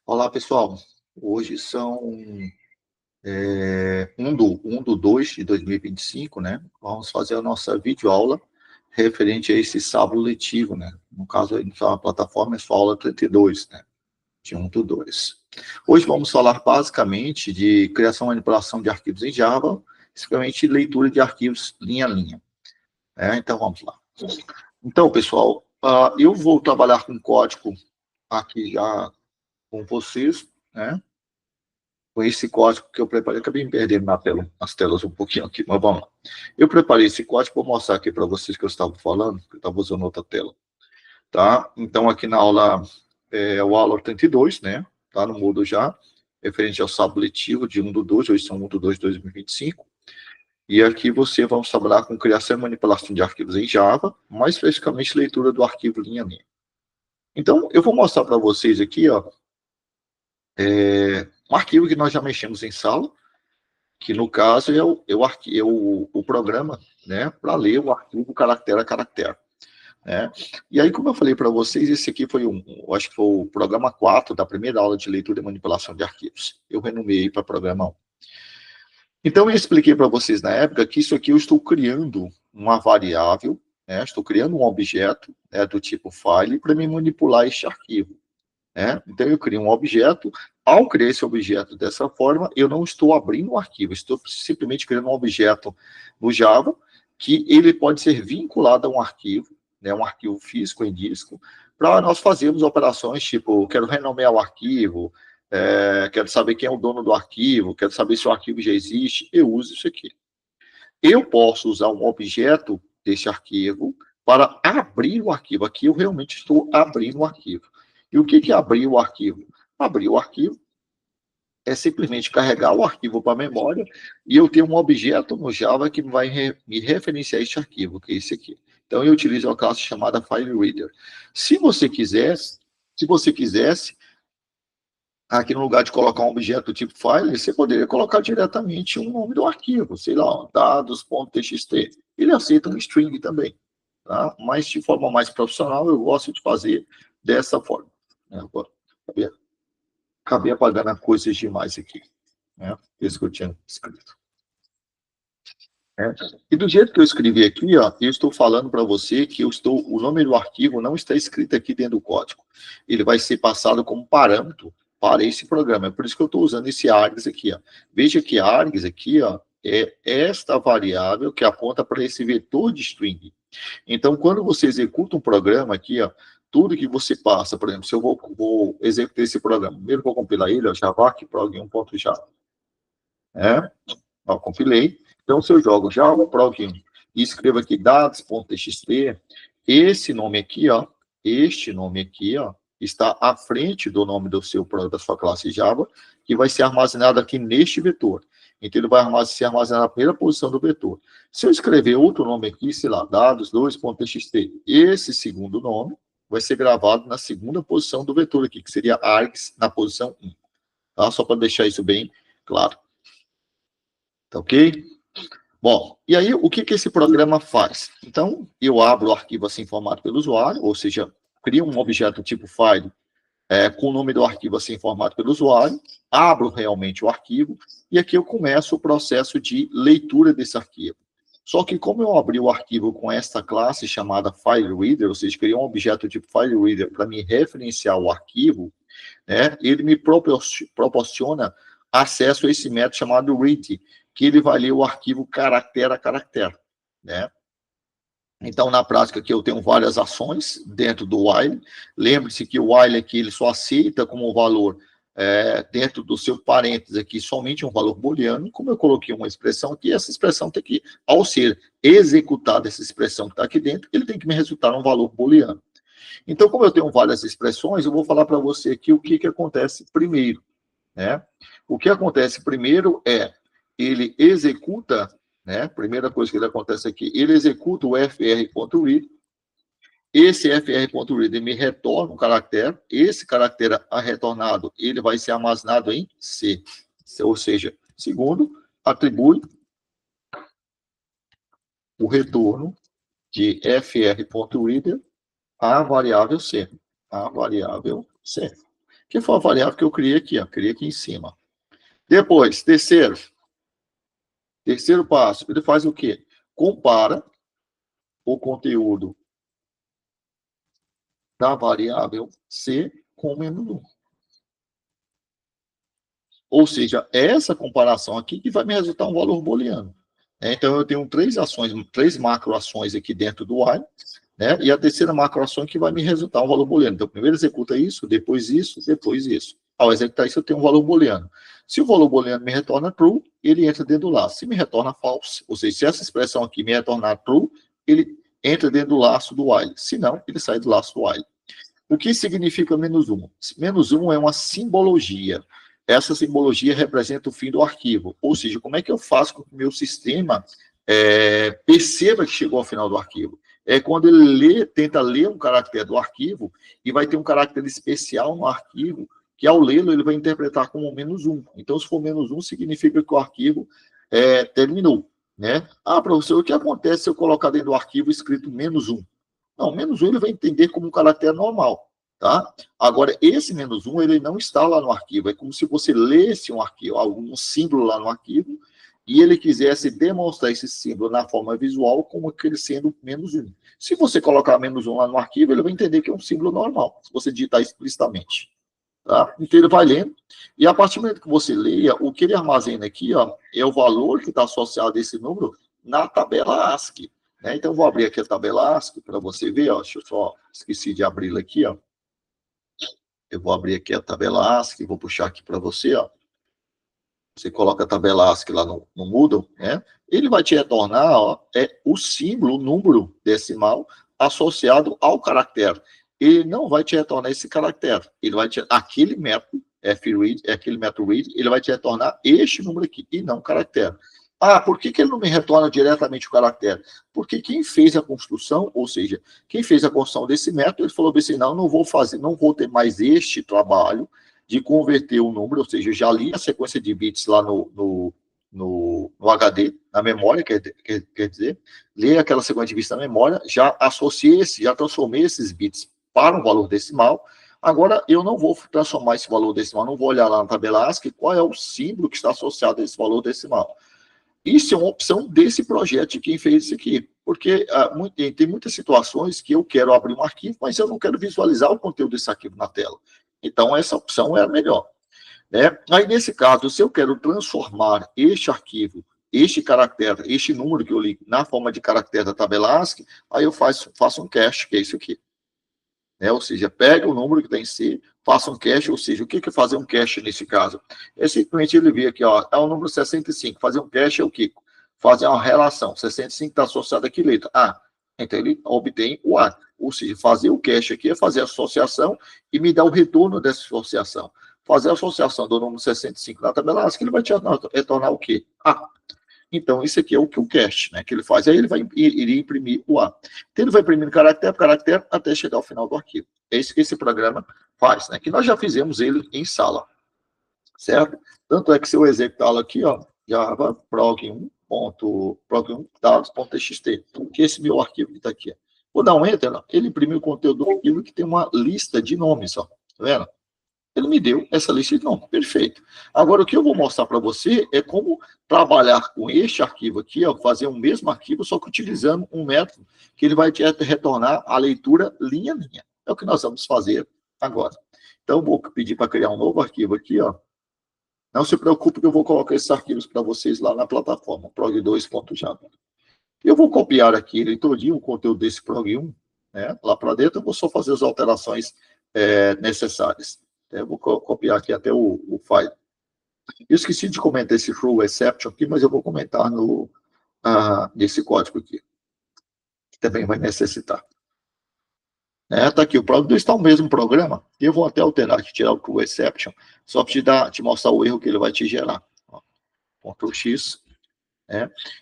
Olá, pessoal. Hoje são 1 do 2 de 2025, né? Vamos fazer a nossa videoaula referente a esse sábado letivo, né? No caso, a plataforma é só aula 32, né? De 1 do 2. Hoje vamos falar basicamente de criação e manipulação de arquivos em Java, especialmente leitura de arquivos linha a linha. Então, vamos lá. Então, pessoal, eu vou trabalhar com código aqui já com vocês, né? Com esse código que eu preparei, acabei me perdendo nas telas um pouquinho aqui, mas vamos lá. Eu preparei esse código, vou mostrar aqui para vocês que eu estava falando, que eu estava usando outra tela, tá? Então, aqui na aula, o aula 82, né? Tá no Moodle já, referente ao sábado letivo de 1 do 2, hoje são 1 do 2 de 2025. E aqui você vamos trabalhar com criação e manipulação de arquivos em Java, mais especificamente leitura do arquivo linha a linha. Então, eu vou mostrar para vocês aqui, ó, um arquivo que nós já mexemos em sala, que no caso é o programa, né, para ler o arquivo caractere a caractere. Né? E aí, como eu falei para vocês, esse aqui foi acho que foi o programa 4 da primeira aula de leitura e manipulação de arquivos. Eu renomeei para programa 1. Então, eu expliquei para vocês na época que isso aqui eu estou criando uma variável, né, estou criando um objeto, né, do tipo file para me manipular este arquivo. Né? Então, eu crio um objeto. Ao criar esse objeto dessa forma, eu não estou abrindo um arquivo, estou simplesmente criando um objeto no Java, que ele pode ser vinculado a um arquivo, né, um arquivo físico em disco, para nós fazermos operações tipo, quero renomear o arquivo, quero saber quem é o dono do arquivo, quero saber se o arquivo já existe, eu uso isso aqui. Eu posso usar um objeto desse arquivo para abrir o arquivo. Aqui eu realmente estou abrindo o arquivo. E o que é abrir o arquivo? Abrir o arquivo é simplesmente carregar o arquivo para a memória e eu tenho um objeto no Java que vai me referenciar este arquivo, que é esse aqui. Então, eu utilizo uma classe chamada FileReader. Se você quisesse, aqui no lugar de colocar um objeto tipo file, você poderia colocar diretamente o nome do arquivo, sei lá, dados.txt. Ele aceita um string também, tá? Mas de forma mais profissional, eu gosto de fazer dessa forma. Agora, acabei apagando coisas demais aqui, né? Isso que eu tinha escrito. E do jeito que eu escrevi aqui, ó, eu estou falando para você que o nome do arquivo não está escrito aqui dentro do código. Ele vai ser passado como parâmetro para esse programa. É por isso que eu estou usando esse args aqui, ó. Veja que args aqui, ó, é esta variável que aponta para esse vetor de string. Então, quando você executa um programa aqui, ó, tudo que você passa, por exemplo, se eu vou executar esse programa, primeiro vou compilar ele, ó, javac prog 1.java. Compilei. Então, se eu jogo Java prog1 e escrevo aqui dados.txt, este nome aqui, ó, está à frente do nome da sua classe Java, que vai ser armazenado aqui neste vetor. Então, ele vai ser armazenado na primeira posição do vetor. Se eu escrever outro nome aqui, sei lá, dados2.txt, esse segundo nome vai ser gravado na segunda posição do vetor aqui, que seria args na posição 1. Tá? Só para deixar isso bem claro. Tá ok? Bom, e aí o que esse programa faz? Então, eu abro o arquivo assim formado pelo usuário, ou seja, crio um objeto tipo file com o nome do arquivo assim formado pelo usuário, abro realmente o arquivo, e aqui eu começo o processo de leitura desse arquivo. Só que como eu abri o arquivo com esta classe chamada FileReader, ou seja, criei um objeto tipo FileReader para me referenciar o arquivo, né, ele me proporciona acesso a esse método chamado read, que ele vai ler o arquivo caractere a caractere, né? Então, na prática, aqui eu tenho várias ações dentro do while. Lembre-se que o while aqui ele só aceita como valor dentro do seu parênteses aqui somente um valor booleano. Como eu coloquei uma expressão aqui, essa expressão tem que, ao ser executada essa expressão que está aqui dentro, ele tem que me resultar um valor booleano. Então, como eu tenho várias expressões, eu vou falar para você aqui o que acontece primeiro, né? O que acontece primeiro é, ele executa, né? Primeira coisa que ele acontece aqui, ele executa o fr.read, esse fr.read me retorna um caractere, esse caractere retornado, ele vai ser armazenado em C, ou seja, segundo, atribui o retorno de fr.reader à variável C, que foi a variável que eu criei aqui, ó, criei aqui em cima. Depois, terceiro passo, ele faz o quê? Compara o conteúdo da variável C com o menos 1. Ou seja, é essa comparação aqui que vai me resultar um valor booleano. Então, eu tenho três macroações aqui dentro do while, né? E a terceira macroação que vai me resultar um valor booleano. Então, primeiro executa isso, depois isso, depois isso. Ao executar isso, eu tenho um valor booleano. Se o valor booleano me retorna true, ele entra dentro do laço. Se me retorna false, ou seja, se essa expressão aqui me retornar true, ele entra dentro do laço do while. Se não, ele sai do laço do while. O que significa menos 1? Menos 1 é uma simbologia. Essa simbologia representa o fim do arquivo. Ou seja, como é que eu faço com que o meu sistema perceba que chegou ao final do arquivo? É quando ele tenta ler um caractere do arquivo e vai ter um caractere especial no arquivo que, ao lê-lo, ele vai interpretar como menos 1. Então, se for menos 1, significa que o arquivo terminou. Né? Ah, professor, o que acontece se eu colocar dentro do arquivo escrito menos 1? Não, menos 1 ele vai entender como um caractere normal, tá? Agora, esse menos 1, ele não está lá no arquivo. É como se você lesse um arquivo, algum símbolo lá no arquivo, e ele quisesse demonstrar esse símbolo na forma visual como aquele sendo menos 1. Se você colocar menos 1 lá no arquivo, ele vai entender que é um símbolo normal, se você digitar explicitamente. Tá? Então, ele vai lendo, e a partir do momento que você leia, o que ele armazena aqui, ó, é o valor que está associado a esse número na tabela ASCII. Né? Então, vou abrir aqui a tabela ASCII para você ver. Ó, deixa eu só, esqueci de abri-la aqui. Ó. Eu vou abrir aqui a tabela ASCII, vou puxar aqui para você. Ó. Você coloca a tabela ASCII lá no Moodle, né? Ele vai te retornar o símbolo, o número decimal associado ao caractere. Ele não vai te retornar esse caractere. Ele vai aquele método, fread, aquele método read, ele vai te retornar este número aqui, e não o caractere. Ah, por que ele não me retorna diretamente o caractere? Porque quem fez a construção, ou seja, quem fez a construção desse método, ele falou assim, não vou ter mais este trabalho de converter o número, ou seja, eu já li a sequência de bits lá no HD, na memória, quer dizer, li aquela sequência de bits na memória, já já transformei esses bits para um valor decimal. Agora, eu não vou transformar esse valor decimal, não vou olhar lá na tabela ASCII qual é o símbolo que está associado a esse valor decimal. Isso é uma opção desse projeto de quem fez isso aqui, porque tem muitas situações que eu quero abrir um arquivo, mas eu não quero visualizar o conteúdo desse arquivo na tela. Então, essa opção é a melhor. Né? Aí, nesse caso, se eu quero transformar este arquivo, este caractere, este número que eu li na forma de caractere da tabela ASCII, aí eu faço um cache, que é isso aqui. Né? Ou seja, pega o número que está em C, faça um cache, ou seja, o que é fazer um cache nesse caso? É simplesmente ele vê aqui, ó, é o número 65, fazer um cache é o quê? Fazer uma relação, 65 está associado a que letra? A. Então ele obtém o A. Ou seja, fazer o cache aqui é fazer a associação e me dar o retorno dessa associação. Fazer a associação do número 65 na tabela ASCII, ele vai te retornar o quê? A. Então, isso aqui é o que o cache, né, que ele faz. Aí ele vai iria imprimir o A. Então, ele vai imprimir caractere por caractere até chegar ao final do arquivo. É isso que esse programa faz, né, que nós já fizemos ele em sala, certo? Tanto é que se eu executá-lo aqui, ó, Java prog1 dados.txt, que é esse meu arquivo que está aqui. Ó. Vou dar um enter, ó, ele imprimiu o conteúdo do arquivo que tem uma lista de nomes, ó, tá vendo? Ele me deu essa lista de nomes, perfeito. Agora, o que eu vou mostrar para você é como trabalhar com este arquivo aqui, ó, fazer um mesmo arquivo, só que utilizando um método que ele vai te retornar a leitura linha a linha. É o que nós vamos fazer agora. Então, vou pedir para criar um novo arquivo aqui, ó. Não se preocupe que eu vou colocar esses arquivos para vocês lá na plataforma, prog2.java. Eu vou copiar aqui ele todinho, o conteúdo desse prog1, né, lá para dentro, eu vou só fazer as alterações necessárias. Eu vou copiar aqui até o file. Eu esqueci de comentar esse through exception aqui, mas eu vou comentar nesse código aqui, que também vai necessitar. Tá aqui, o prog2 está o mesmo programa. Eu vou até alterar aqui, tirar o through exception, só para te mostrar o erro que ele vai te gerar. Ó, Ctrl X.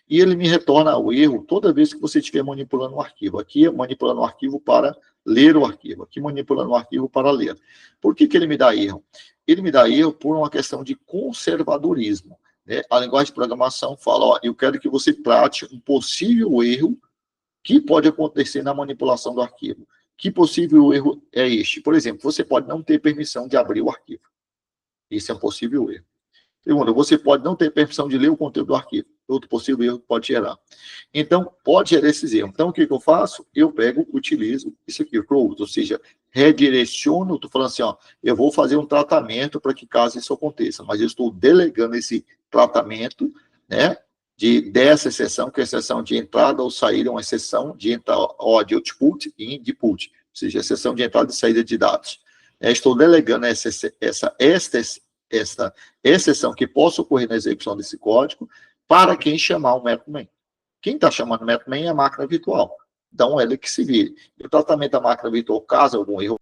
E ele me retorna o erro toda vez que você estiver manipulando um arquivo. Aqui, manipulando um arquivo para ler o arquivo. Aqui, manipulando um arquivo para ler. Por que ele me dá erro? Ele me dá erro por uma questão de conservadorismo. Né? A linguagem de programação fala, ó, eu quero que você trate um possível erro que pode acontecer na manipulação do arquivo. Que possível erro é este? Por exemplo, você pode não ter permissão de abrir o arquivo. Isso é um possível erro. Segundo, você pode não ter permissão de ler o conteúdo do arquivo. Outro possível erro que pode gerar. Então, pode gerar esses erros. Então, o que eu faço? Eu pego, utilizo isso aqui, close, ou seja, redireciono, estou falando assim, ó, eu vou fazer um tratamento para que caso isso aconteça, mas eu estou delegando esse tratamento, né, dessa exceção, que é a exceção de entrada ou saída, uma exceção de entrada de output e input, ou seja, exceção de entrada e saída de dados. Estou delegando esta exceção que possa ocorrer na execução desse código para quem chamar o método main. Quem está chamando o método main é a máquina virtual. Então, ela que se vire. E o tratamento da máquina virtual, caso algum erro